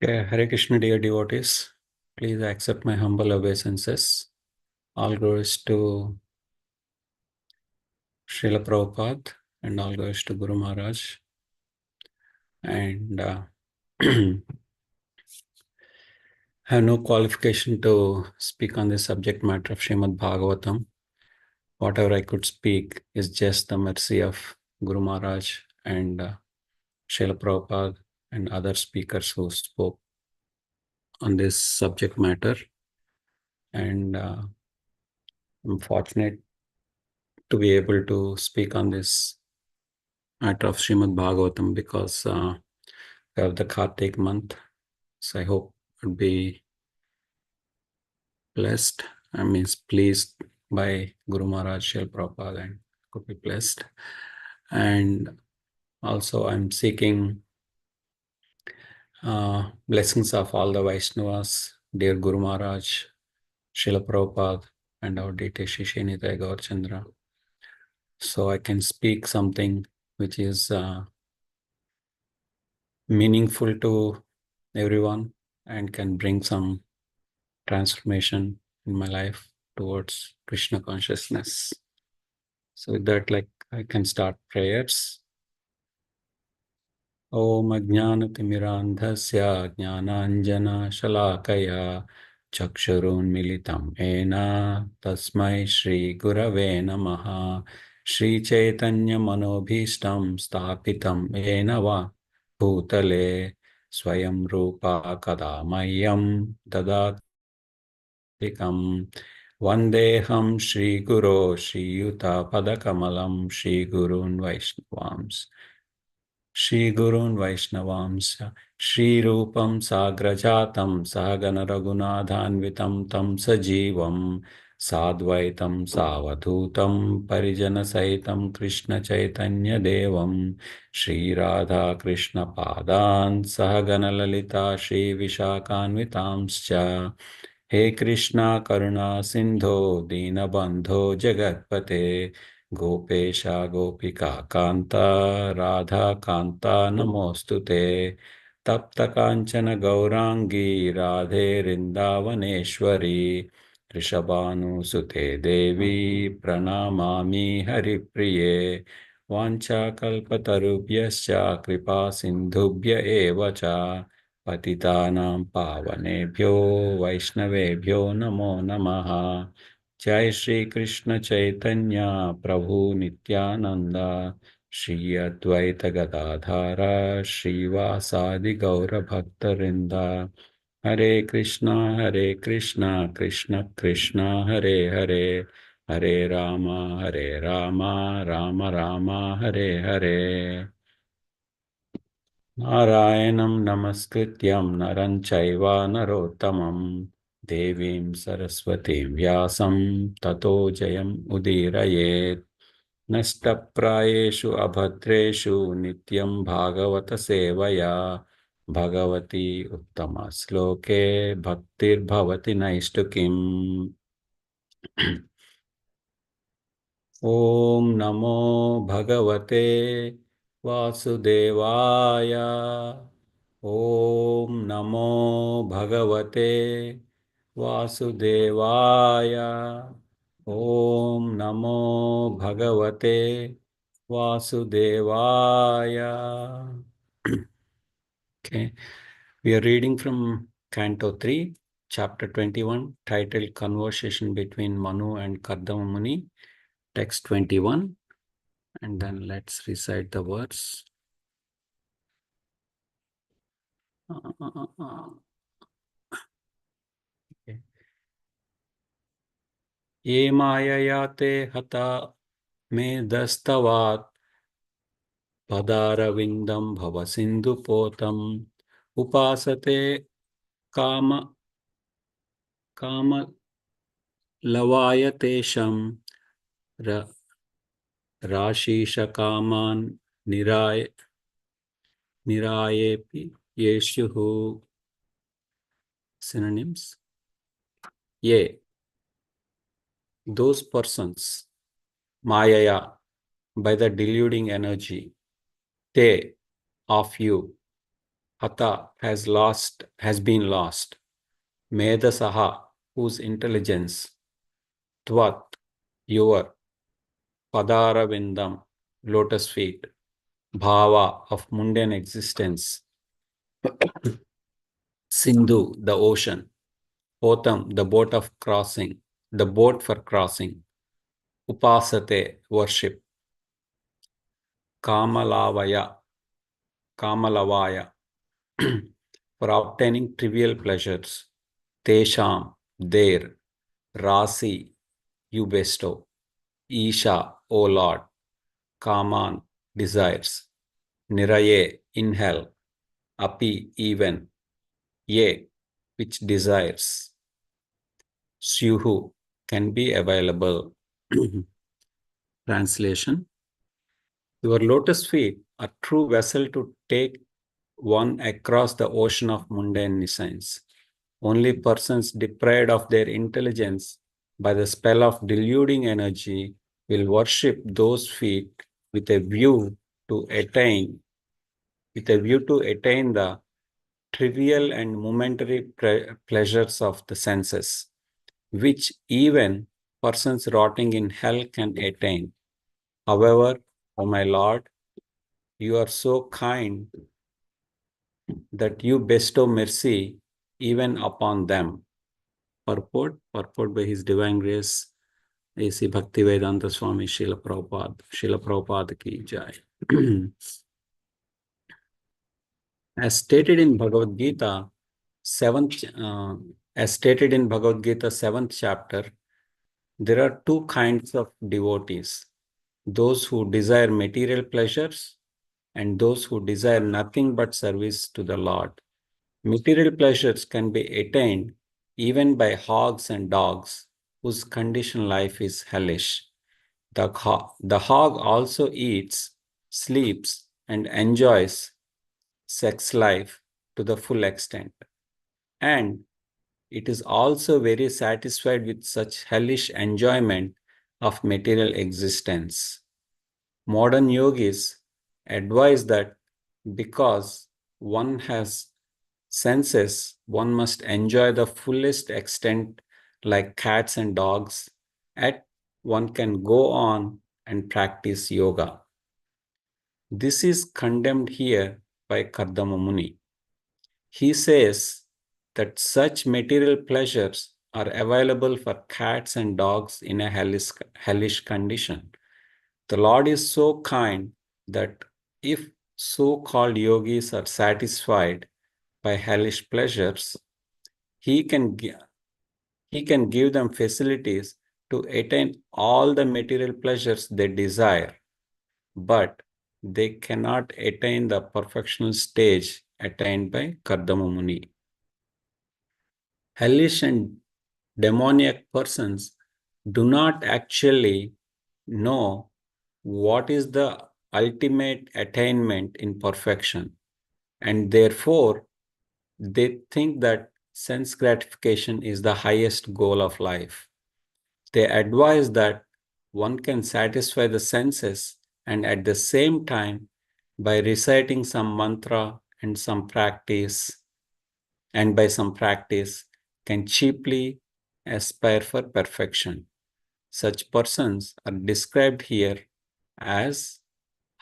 Okay, Hare Krishna, dear devotees. Please accept my humble obeisances. All glories to Srila Prabhupada and all glories to Guru Maharaj. And I have no qualification to speak on the subject matter of Srimad Bhagavatam. Whatever I could speak is just the mercy of Guru Maharaj and Srila Prabhupada and other speakers who spoke on this subject matter. And I'm fortunate to be able to speak on this matter of Srimad Bhagavatam because we have the Kartik month. So I hope would be blessed. I mean, pleased by Guru Maharaj, Srila Prabhupada, and could be blessed. And also, I'm seeking blessings of all the Vaishnavas, dear Guru Maharaj, Srila Prabhupada, and our deity Shri Nithya Gaur Chandra. So I can speak something which is meaningful to everyone and can bring some transformation in my life towards Krishna consciousness. So with that, I can start prayers. Om Ajnanatimirandhasya Jnananjana Shalakaya Chakshurun Militam Ena Tasmai Shri Gurave Namaha Shri Chaitanya Manobhishtam Stapitam Ena Va Bhutale Swayam Rupa Kadamayam Dadat Vandeham Shri Guru Shri Yuta Padakamalam Shri Gurun Vaishnavams Shri Gurun Vaishnavams Shri Rupam Sagrajatam Sahagana Raghunathanvitam Tam Sajivam Sadvaitam Savadhutam Parijana Saitam Krishna Chaitanya Devam Shri Radha Krishna Padan Sahagana Lalita Shri Vishakhanvitamscha He Krishna Karuna Sindho Dinabandho Jagatpate Gopesha Gopika Kanta Radha Kanta Namostute Tapta Kanchana Gaurangi Radhe Rindavaneshwari Rishabhanu Sute Devi Pranamami Haripriye Vancha Kalpatarubhyascha Kripa Sindhubhya Evacha Patitanam Pavanebhyo Vaishnavebhyo Namo Namaha Jai Shri Krishna Chaitanya Prabhu Nityananda Shri Advaita Gadadhara Shri Vasadi Gaura Bhaktarinda Hare Krishna Krishna Krishna Hare Hare Hare Rama Rama Rama Hare Hare Narayanam Namaskrityam Naran Chaiva Narottamam Devim Saraswatim Vyasam Tato Jayam Udirayet Nashtaprayeshu Abhadreshu Nityam Bhagavata Sevaya Bhagavati Uttama Sloke Bhaktir Bhavati Naishtukim Om Namo Bhagavate Vasudevaya Om Namo Bhagavate Vasudevaya Om Namo Bhagavate Vasudevaya. Okay, we are reading from Canto 3, Chapter 21, titled Conversation between Manu and Kardama Muni, text 21, and then let's recite the words. Okay. Ye mayayate hata me dastavat padaravindam bhavasindu potam upasate kama lavayatesham rashisha kaman nirayepi yeshuhu. Synonyms. Ye, those persons, mayaya, by the deluding energy, te, of you, Hatha has been lost. Medasaha, whose intelligence, Tvat, your, Padaravindam, lotus feet, Bhava of mundane existence, Sindhu, the ocean, Potam, the boat for crossing, Upasate, worship, Kamalavaya, Kamalavaya, for obtaining trivial pleasures, Tesham, there, Rasi, you bestow, Isha, O Lord, Kaman, desires, Niraye, in hell, Api, even, Ye, which desires, Syuhu, can be available. Translation: your lotus feet are true vessel to take one across the ocean of mundane nescience. Only persons deprived of their intelligence by the spell of deluding energy will worship those feet with a view to attain the trivial and momentary pleasures of the senses, which even persons rotting in hell can attain. However, O my Lord, you are so kind that you bestow mercy even upon them. Purport by His Divine Grace, A.C. Bhaktivedanta Swami Srila Prabhupada ki jai. As stated in Bhagavad Gita, 7th chapter, there are two kinds of devotees: those who desire material pleasures and those who desire nothing but service to the Lord. Material pleasures can be attained even by hogs and dogs, whose conditioned life is hellish. The hog also eats, sleeps, and enjoys sex life to the full extent. And it is also very satisfied with such hellish enjoyment of material existence. Modern yogis advise that because one has senses, one must enjoy the fullest extent like cats and dogs, yet one can go on and practice yoga. This is condemned here by Kardama Muni. He says that such material pleasures are available for cats and dogs in a hellish condition. The Lord is so kind that if so-called yogis are satisfied by hellish pleasures, He can give them facilities to attain all the material pleasures they desire, but they cannot attain the perfectional stage attained by Kardama Muni. Hellish and demoniac persons do not actually know what is the ultimate attainment in perfection, and therefore they think that sense gratification is the highest goal of life. They advise that one can satisfy the senses and at the same time, by reciting some mantra and by some practice, can cheaply aspire for perfection. Such persons are described here as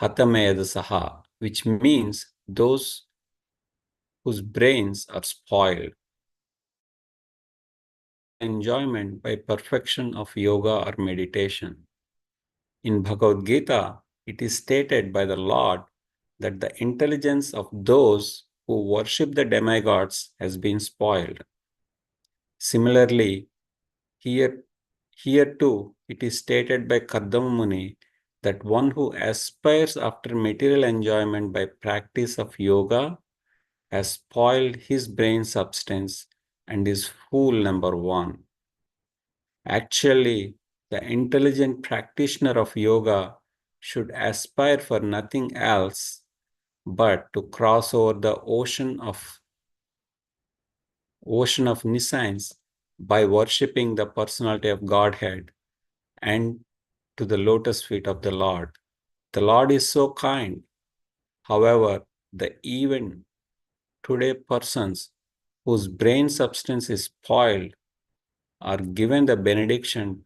Hatamayadasaha, which means those whose brains are spoiled. Enjoyment by perfection of yoga or meditation. In Bhagavad Gita, it is stated by the Lord that the intelligence of those who worship the demigods has been spoiled. Similarly, here too, it is stated by Kardama Muni that one who aspires after material enjoyment by practice of yoga has spoiled his brain substance and is fool number one. Actually, the intelligent practitioner of yoga should aspire for nothing else but to cross over the ocean of nescience by worshipping the personality of Godhead and to the lotus feet of the Lord. The Lord is so kind. However, the today persons whose brain substance is spoiled are given the benediction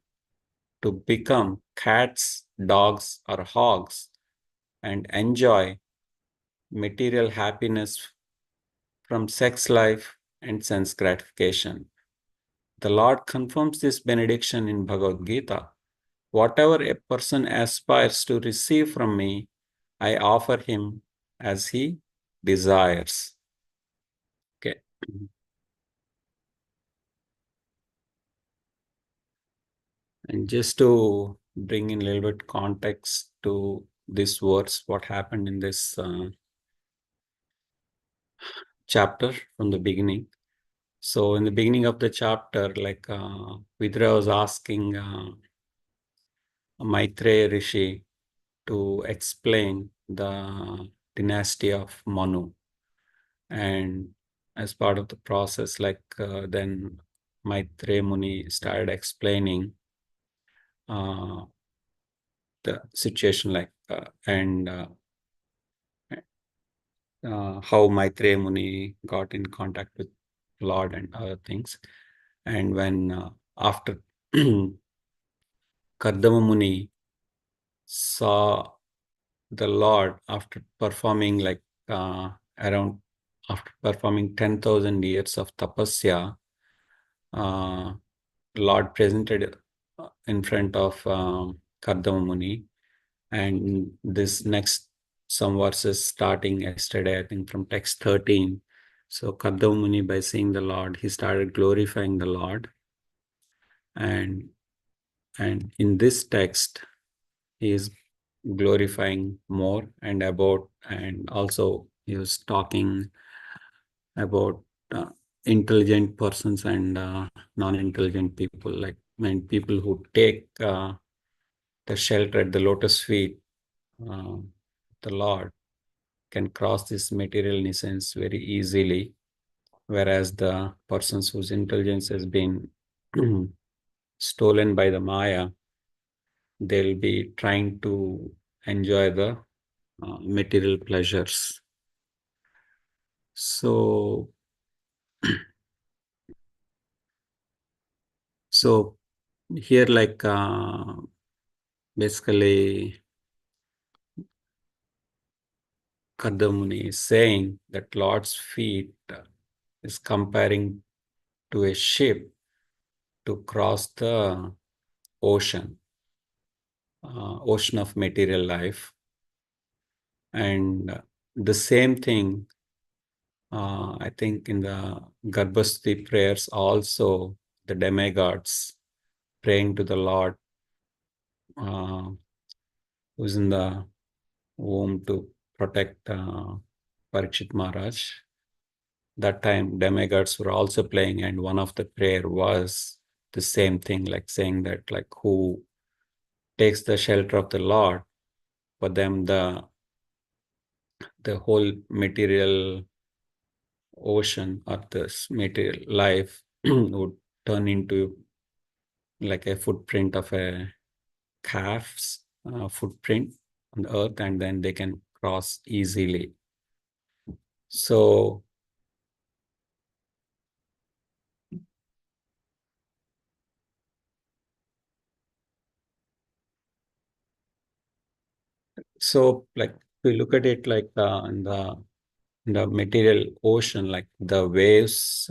to become cats, dogs, or hogs and enjoy material happiness from sex life and sense gratification. The Lord confirms this benediction in Bhagavad Gita. Whatever a person aspires to receive from me, I offer him as he desires. Okay. And just to bring in a little bit context to this verse, what happened in this chapter from the beginning. So in the beginning of the chapter, like Vidra was asking Maitreya Rishi to explain the dynasty of Manu. And as part of the process, like then Maitreya Muni started explaining the situation, like how Maitreya Muni got in contact with Lord and other things. And when after Kardama Muni saw the Lord after performing around after performing 10,000 years of tapasya, Lord presented in front of Kardama Muni, and this next some verses starting yesterday, I think from text 13. So Kardama Muni, by seeing the Lord, he started glorifying the Lord, and in this text, he is glorifying more and about, and also he was talking about intelligent persons and non-intelligent people, like when people who take the shelter at the lotus feet, uh, the Lord, can cross this material nescience very easily, whereas the persons whose intelligence has been stolen by the Maya, they'll be trying to enjoy the material pleasures. So, so here, like basically, Kadamuni is saying that Lord's feet is comparing to a ship to cross the ocean, ocean of material life. And the same thing, I think in the Garbhastha prayers also, the demigods praying to the Lord who's in the womb to protect Parikshit Maharaj. That time demigods were also playing, and one of the prayer was the same thing, like saying that like who takes the shelter of the Lord, for them the whole material ocean or this material life would turn into like a footprint of a calf's footprint on the earth, and then they can cross easily. So like we look at it like in the material ocean, like the waves,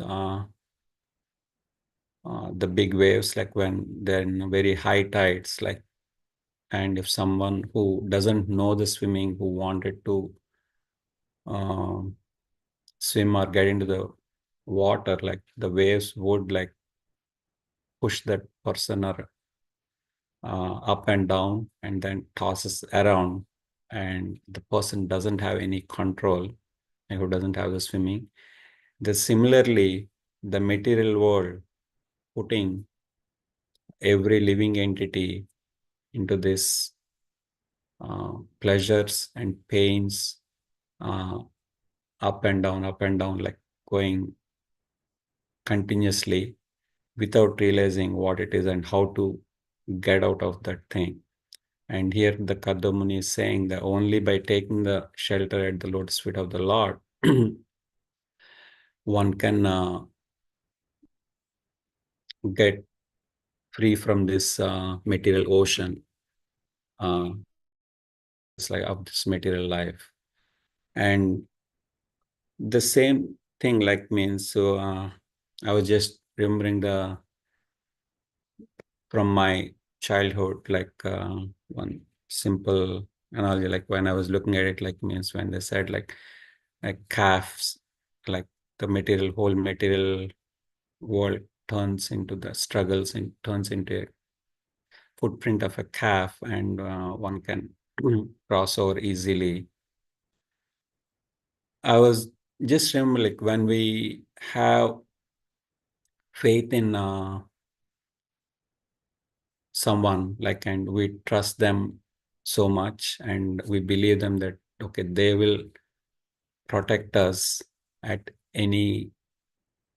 the big waves, like when they're in very high tides, like, and if someone who doesn't know the swimming, who wanted to swim or get into the water, like the waves would like push that person or up and down and then tosses around, and the person doesn't have any control, and who doesn't have the swimming. Similarly, the material world putting every living entity into this pleasures and pains, uh, up and down, like going continuously without realizing what it is and how to get out of that thing. And here the Kadamuni is saying that only by taking the shelter at the lotus feet of the Lord, one can get free from this material ocean. It's like of this material life. And the same thing like means, so I was just remembering from my childhood, like one simple analogy, like when I was looking at it, like means when they said like calves, like the whole material world turns into the struggles and turns into a footprint of a calf, and one can cross over easily. I was just remember like when we have faith in someone, like, and we trust them so much, and we believe them that okay, they will protect us at any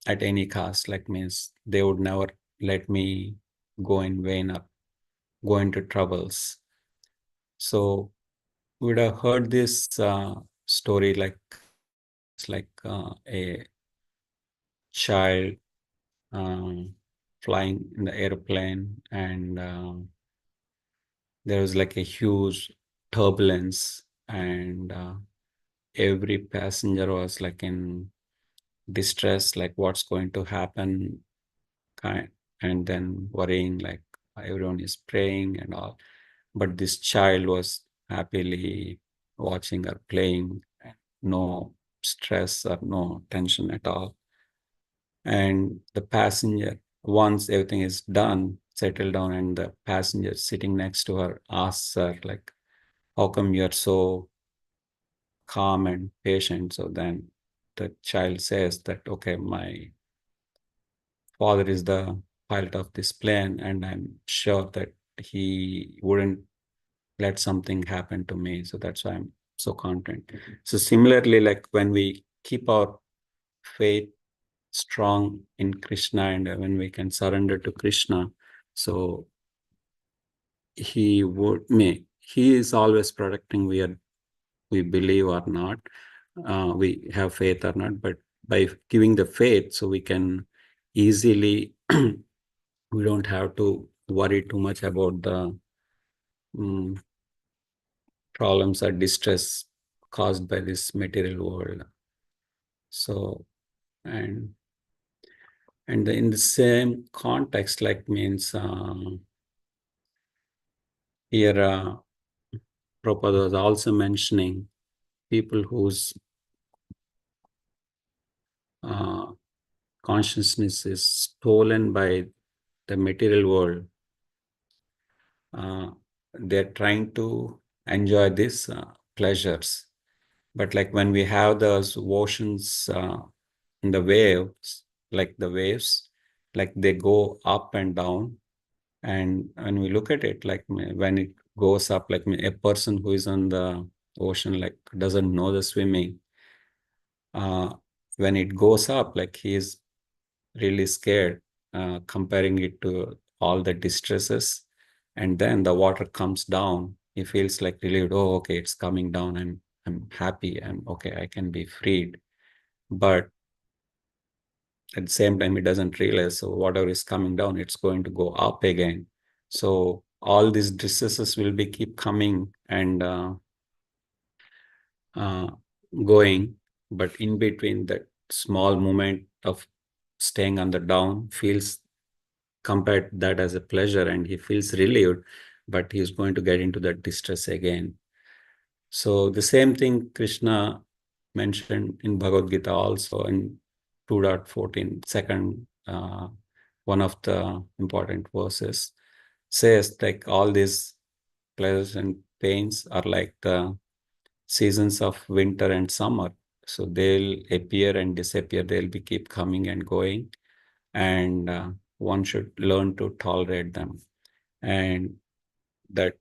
any cost, like means they would never let me go in vain or go into troubles. So we would have heard this story, like it's like a child um, flying in the airplane, and there was like a huge turbulence, and every passenger was like in distress, like what's going to happen, kind, and then worrying, like everyone is praying and all. But this child was happily watching her playing, no stress or no tension at all. And the passenger, once everything is done, settled down, and the passenger sitting next to her asks her, like, how come you're so calm and patient? So then the child says that, okay, my father is the pilot of this plane, and I'm sure that he wouldn't let something happen to me. So that's why I'm so confident. So similarly, like when we keep our faith strong in Krishna, and when we can surrender to Krishna, so he is always protecting, we believe or not, we have faith or not, but by giving the faith, so we can easily we don't have to worry too much about the um, problems or distress caused by this material world. So, and in the same context, like means here Prabhupada was also mentioning people whose uh, consciousness is stolen by the material world. They're trying to enjoy these pleasures, but like when we have those oceans in the waves, like the waves, like they go up and down. And when we look at it, like when it goes up, like a person who is on the ocean, like doesn't know the swimming, uh, when it goes up, like he is really scared, comparing it to all the distresses. And then the water comes down, he feels like relieved. Oh, okay, it's coming down, and I'm happy, and okay, I can be freed. But at the same time, he doesn't realize, so whatever is coming down, it's going to go up again. So all these distresses will be keep coming and uh, going, but in between that small moment of staying on the down feels, compared that as a pleasure, and he feels relieved, but he's going to get into that distress again. So the same thing Krishna mentioned in Bhagavad Gita also in 2.14, second one of the important verses, says like all these pleasures and pains are like the seasons of winter and summer. So they'll appear and disappear. They'll be keep coming and going, and one should learn to tolerate them. And that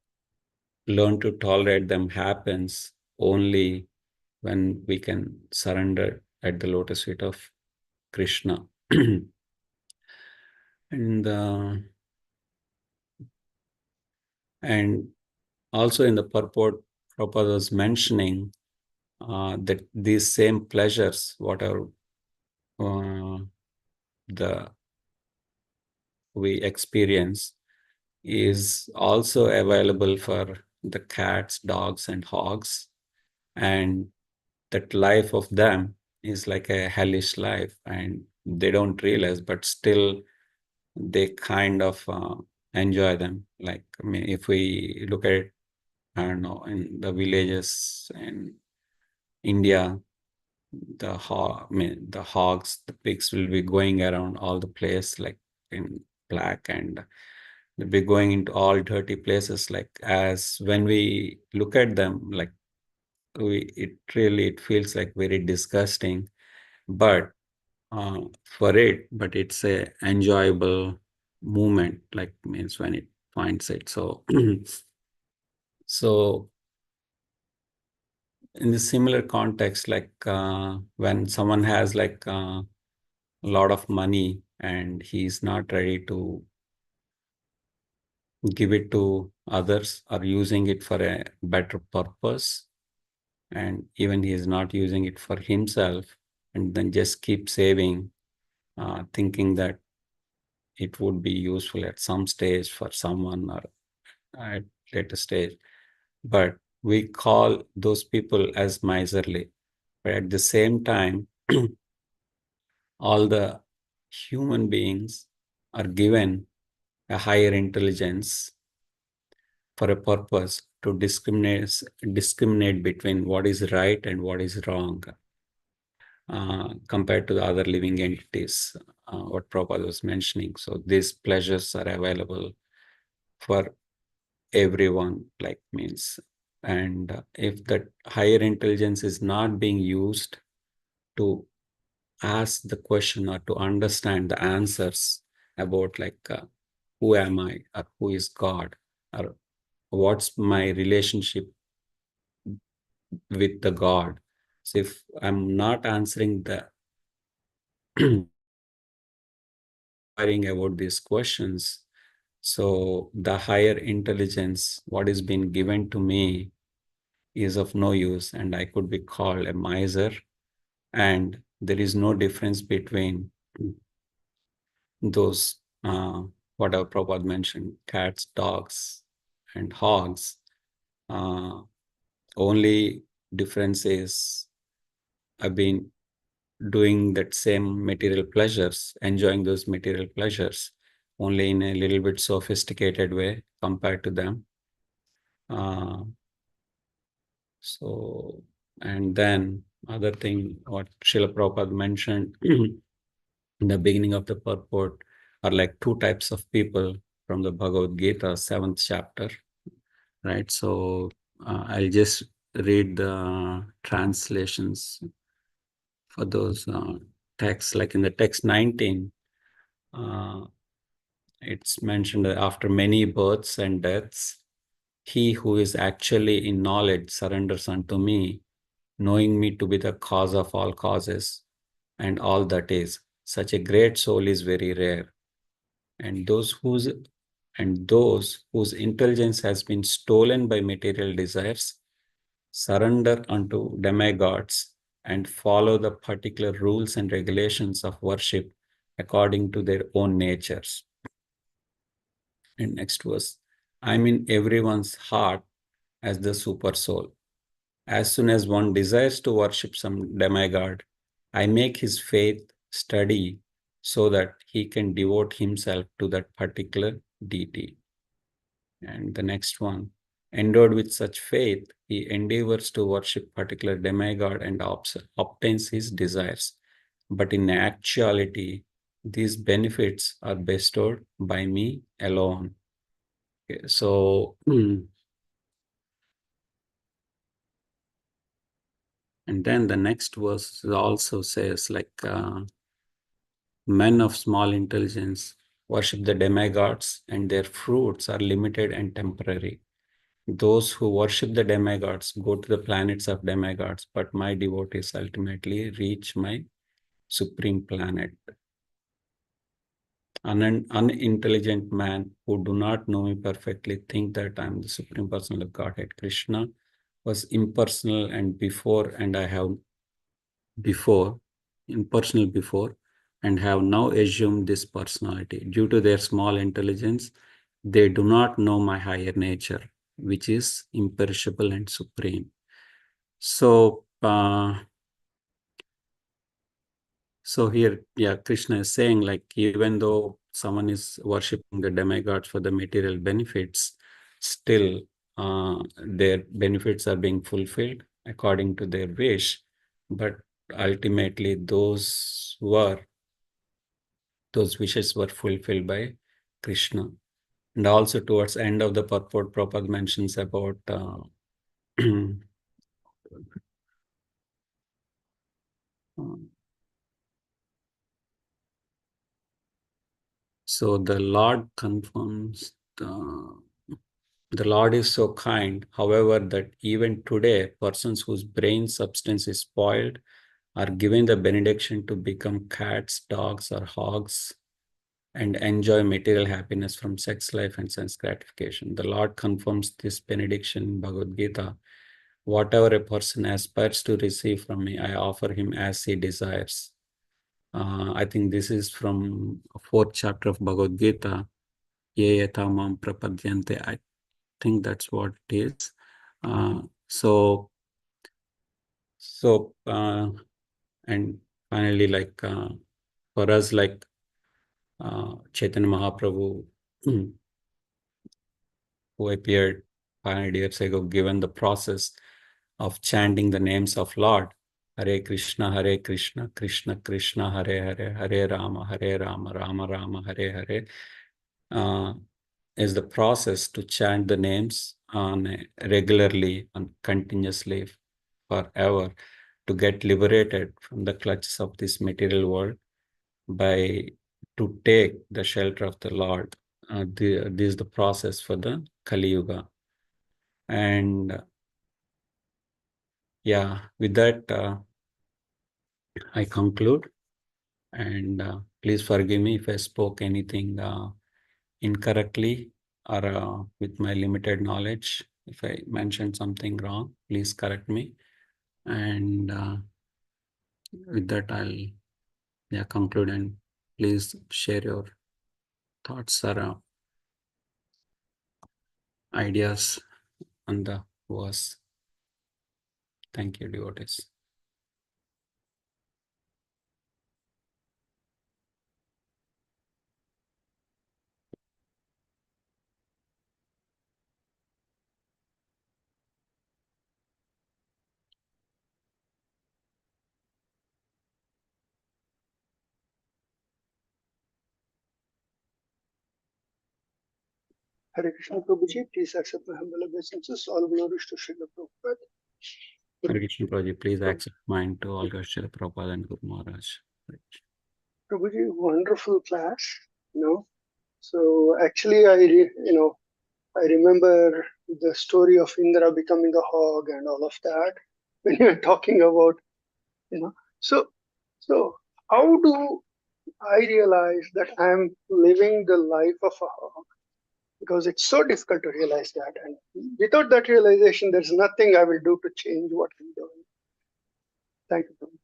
learn to tolerate them happens only when we can surrender at the lotus feet of Krishna. and and also in the purport, Prabhupada was mentioning that these same pleasures, whatever the we experience is also available for the cats, dogs, and hogs, and that life of them is like a hellish life, and they don't realize, but still they kind of enjoy them. Like, I mean, if we look at it, I don't know, in the villages in India, the hogs, the pigs will be going around all the place like in black, and they'll be going into all dirty places. Like, as when we look at them, like it feels like very disgusting, but but it's a enjoyable moment, like means when it finds it. So so in the similar context, like when someone has like a lot of money and he's not ready to give it to others or using it for a better purpose, and even he is not using it for himself, and then just keep saving, thinking that it would be useful at some stage for someone or at later stage. But we call those people as miserly. But at the same time, all the human beings are given a higher intelligence for a purpose to discriminate between what is right and what is wrong, compared to the other living entities, what Prabhupada was mentioning. So these pleasures are available for everyone, like means. And if that higher intelligence is not being used to ask the question or to understand the answers about like who am I, or who is God, or what's my relationship with the God. So if I'm not answering the inquiring about these questions, so the higher intelligence, what is being given to me, is of no use, and I could be called a miser. And there is no difference between those, whatever Prabhupada mentioned, cats, dogs, and hogs. Uh, Only difference is I've been doing that same material pleasures, enjoying those material pleasures, only in a little bit sophisticated way compared to them. Uh, so, and then other thing, what Srila Prabhupada mentioned in the beginning of the purport are like two types of people from the Bhagavad Gita, 7th chapter, right? So I'll just read the translations for those texts. Like in the text 19, uh, it's mentioned that after many births and deaths, he who is actually in knowledge surrenders unto me, knowing me to be the cause of all causes and all that is. Such a great soul is very rare. And those whose intelligence has been stolen by material desires surrender unto demigods and follow the particular rules and regulations of worship according to their own natures. And next verse, I'm in everyone's heart as the super soul. As soon as one desires to worship some demigod, I make his faith steady so that he can devote himself to that particular deity. And the next one, endowed with such faith, he endeavors to worship particular demigod and obtains his desires. But in actuality, these benefits are bestowed by me alone. Okay, so, and then the next verse also says, like, men of small intelligence worship the demigods, and their fruits are limited and temporary. Those who worship the demigods go to the planets of demigods, but my devotees ultimately reach my supreme planet. An unintelligent man who do not know me perfectly think that I am the Supreme Personal of Godhead. Krishna was impersonal and before, and I have before. impersonal before and have now assumed this personality. Due to their small intelligence, they do not know my higher nature, which is imperishable and supreme. So, so here, yeah, Krishna is saying, like, even though someone is worshipping the demigods for the material benefits, still their benefits are being fulfilled according to their wish. But ultimately, those wishes were fulfilled by Krishna. And also towards the end of the purport, Prabhupada mentions about so the Lord confirms the Lord is so kind, however, that even today, persons whose brain substance is spoiled are given the benediction to become cats, dogs, or hogs and enjoy material happiness from sex life and sense gratification. The Lord confirms this benediction in Bhagavad Gita. Whatever a person aspires to receive from me, I offer him as he desires. I think this is from 4th chapter of Bhagavad Gita. Ye yata mam prapadyante. I think that's what it is. So, and finally, like for us, like Chaitanya Mahaprabhu, who appeared 500 years ago, given the process of chanting the names of Lord, Hare Krishna, Krishna Krishna, Hare Hare, Hare Rama, Rama Rama, Hare Hare, is the process to chant the names on regularly and continuously forever to get liberated from the clutches of this material world by to take the shelter of the Lord. This is the process for the Kali Yuga. And yeah, with that, I conclude. And please forgive me if I spoke anything incorrectly or with my limited knowledge. If I mentioned something wrong, please correct me. And with that, I'll conclude, and please share your thoughts or ideas on the verse. Thank you, devotees. Hare Krishna Prabhuji, please accept my humble obeisances. All glories to Srila Prabhupada. Hare Krishna Prabhuji, please accept mine to all Srila Prabhupada and Guru Maharaj. Prabhuji, wonderful class. So actually, I remember the story of Indra becoming a hog and all of that. When you're talking about, so how do I realize that I'm living the life of a hog? Because it's so difficult to realize that, and without that realization, there's nothing I will do to change what I'm doing. Thank you, Prabhuji.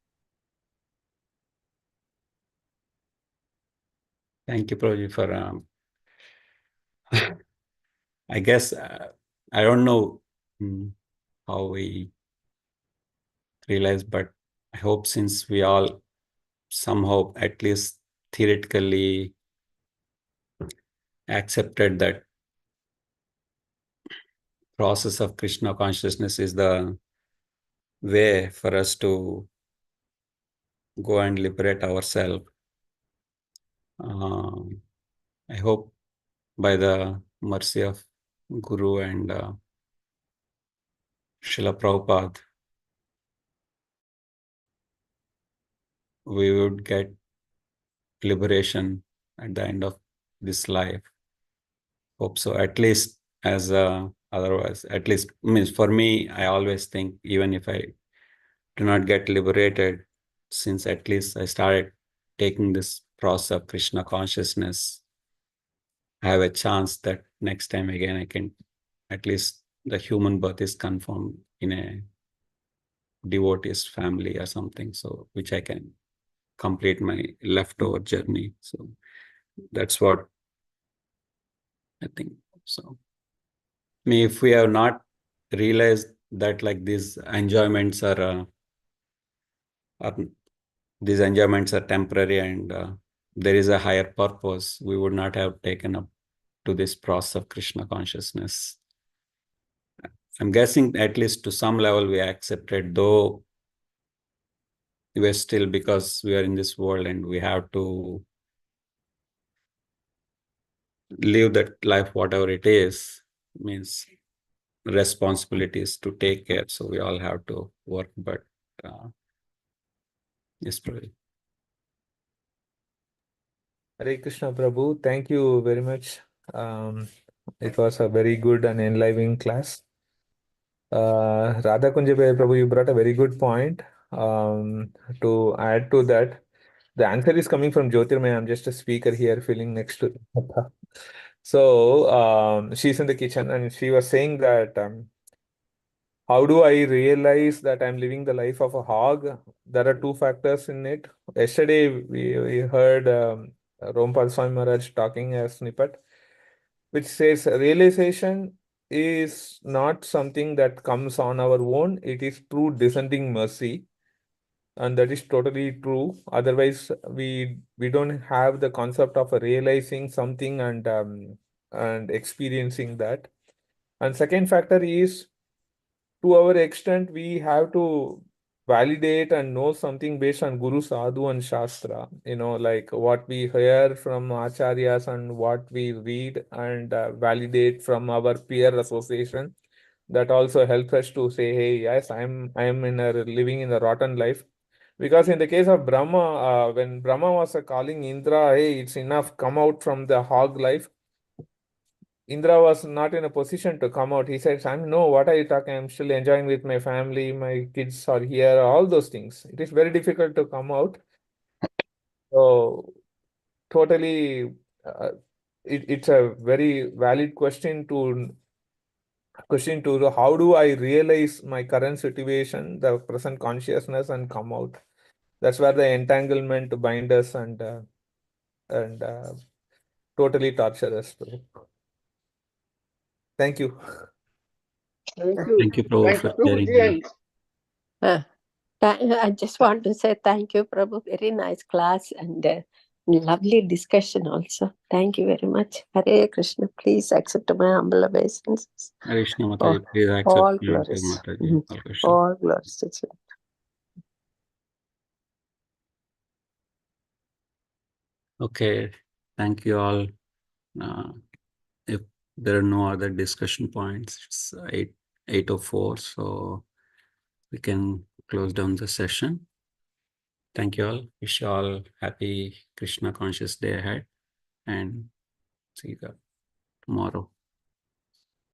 Thank you, Prabhuji, for I guess I don't know how we realize, but I hope since we all somehow, at least theoretically, accepted that process of Krishna consciousness is the way for us to go and liberate ourselves. I hope by the mercy of Guru and Srila Prabhupada, we would get liberation at the end of this life. Hope so. At least as otherwise, at least means for me, I always think even if I do not get liberated, since at least I started taking this process of Krishna consciousness, I have a chance that next time again I can at least the human birth is confirmed in a devotee's family or something, so which I can complete my leftover journey. So that's what I think. So if we have not realized that like these enjoyments are these enjoyments are temporary and there is a higher purpose, we would not have taken up to this process of Krishna consciousness. I'm guessing at least to some level we accepted, though we're still, because we are in this world and we have to live that life, whatever it is, means responsibilities to take care. So we all have to work, but yes, Prabhu. Hare Krishna Prabhu, thank you very much. It was a very good and enlivening class. Radha Kunjabai Prabhu, you brought a very good point. To add to that, the answer is coming from Jyotirmay. I'm just a speaker here, filling next to. So she's in the kitchen and she was saying that how do I realize that I'm living the life of a hog? There are two factors in it. Yesterday we heard Rompal Swami Maharaj talking a snippet, which says realization is not something that comes on our own. It is through descending mercy, and that is totally true. Otherwise, we don't have the concept of realizing something and experiencing that. And second factor is, to our extent, we have to validate and know something based on Guru Sadhu and Shastra. Like what we hear from Acharyas and what we read and validate from our peer association. That also helps us to say, hey, yes, I'm living in a rotten life. Because in the case of Brahma, when Brahma was calling Indra, hey, it's enough, come out from the hog life. Indra was not in a position to come out. He said, no, what are you talking? I'm still enjoying with my family. My kids are here, all those things. It is very difficult to come out. So totally, it's a very valid question to how do I realize my current situation, the present consciousness, and come out. That's where the entanglement bind us and totally torture us. Thank you. Thank you. Thank you, Prabhu, Thank for you, Prabhuji. sharing. Uh, I just want to say thank you, Prabhu. Very nice class and lovely discussion also. Thank you very much. Hare Krishna. Please accept my humble obeisances. Krishna Oh, Mataji, please accept all my glories. Mataji. All Krishna. All glories to Children. Okay, thank you all. If there are no other discussion points, it's 8:04, so we can close down the session. Thank you all. Wish you all happy Krishna conscious day ahead, and see you tomorrow.